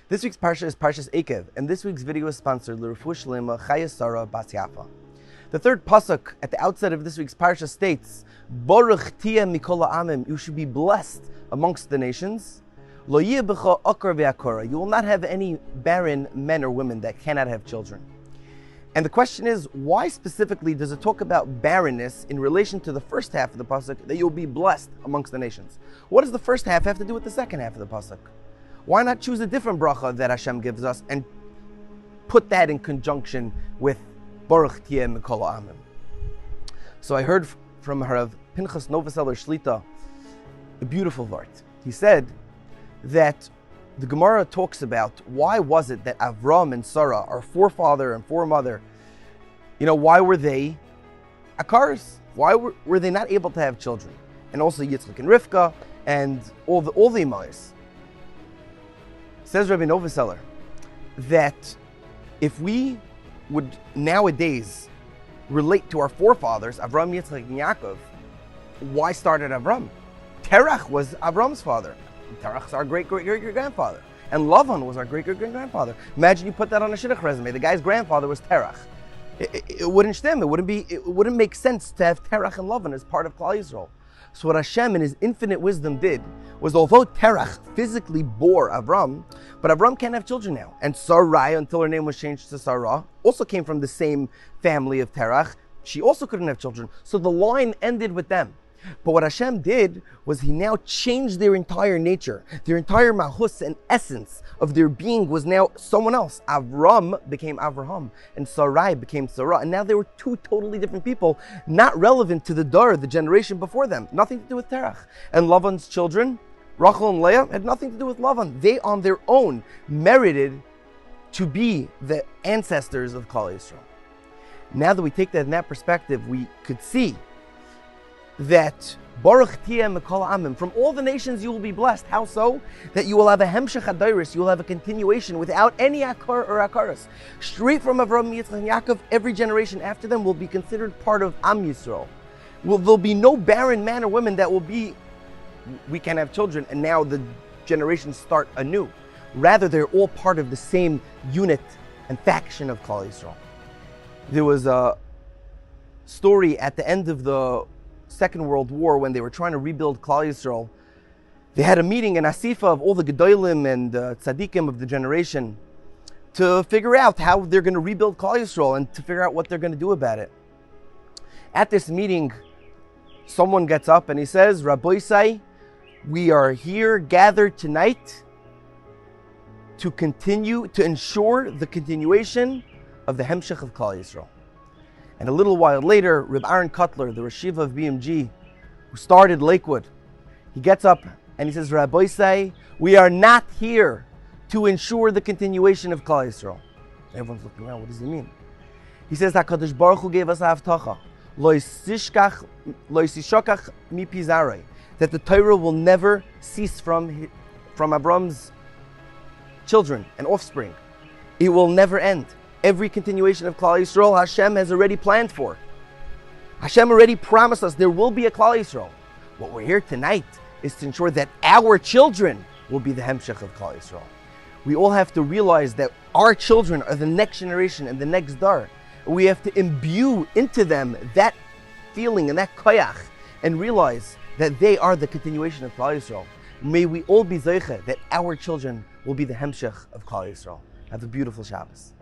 This week's Parsha is Parshas Eikev, and this week's video is sponsored L'Refuah Shlema Chaya Sarah Bas Yafa. The third pasuk at the outset of this week's Parsha states, Baruch Tia Mikol Ha'amim, you should be blessed amongst the nations. Lo yeh b'cha akar ve'akora, you will not have any barren men or women that cannot have children. And the question is, why specifically does it talk about barrenness in relation to the first half of the pasuk, that you'll be blessed amongst the nations? What does the first half have to do with the second half of the pasuk? Why not choose a different bracha that Hashem gives us and put that in conjunction with Baruch Tiyeh Mikol Ha'amim? So I heard from Harav Pinchas Novoseller Shlita a beautiful word. He said that the Gemara talks about why was it that Avram and Sarah, our forefather and foremother, why were they akars? Why were they not able to have children? And also Yitzchak and Rivka and all the Imayos. Says Rabbi Novoseller that if we would nowadays relate to our forefathers, Avram, Yitzchak, and Yaakov, why started Avram? Terach was Avram's father. Terach's our great-great-great-grandfather. And Lavan was our great-great-great-grandfather. Imagine you put that on a shidduch resume. The guy's grandfather was Terach. It wouldn't stem. It wouldn't make sense to have Terach and Lavan as part of Klal Yisrael. So what Hashem in His infinite wisdom did was, although Terach physically bore Avram, but Avram can't have children now. And Sarai, until her name was changed to Sarah, also came from the same family of Terach. She also couldn't have children. So the line ended with them. But what Hashem did was He now changed their entire nature. Their entire mahus and essence of their being was now someone else. Avram became Avraham, and Sarai became Sarah. And now they were two totally different people, not relevant to the the generation before them. Nothing to do with Terach. And Lavan's children, Rachel and Leah, had nothing to do with Lavan. They on their own merited to be the ancestors of Klal Yisrael. Now that we take that in that perspective, we could see that Baruch Tiyeh Mikol Ha'amim, from all the nations you will be blessed. How so? That you will have a hemshech hadairis, you will have a continuation without any akar or akaras. Straight from Avram, Yitzchak, and Yaakov, every generation after them will be considered part of Am Yisrael. There'll be no barren man or women that will be, we can have children, and now the generations start anew. Rather, they're all part of the same unit and faction of Klal Yisrael. There was a story at the end of the Second World War, when they were trying to rebuild Klal Yisrael. They had a meeting, an asifa of all the gedolim and tzaddikim of the generation, to figure out how they're going to rebuild Klal Yisrael and to figure out what they're going to do about it. At this meeting, someone gets up and he says, Rabbi Say, we are here gathered tonight to ensure the continuation of the hemshech of Klal Yisrael. And a little while later, Reb Aaron Cutler, the Rashiva of BMG, who started Lakewood, he gets up and he says, Rabbi Say, we are not here to ensure the continuation of Klal Yisrael. Everyone's looking around, what does he mean? He says, HaKadosh Baruch Hu gave us a haftacha, lo yisishkach mi pizarei, that the Torah will never cease from Abram's children and offspring. It will never end. Every continuation of Klal Yisrael, Hashem has already planned for. Hashem already promised us there will be a Klal Yisrael. What we're here tonight is to ensure that our children will be the hemshech of Klal Yisrael. We all have to realize that our children are the next generation and the next dar. We have to imbue into them that feeling and that koyach and realize that they are the continuation of Klal Yisrael. May we all be zeicha that our children will be the hemshech of Klal Yisrael. Have a beautiful Shabbos.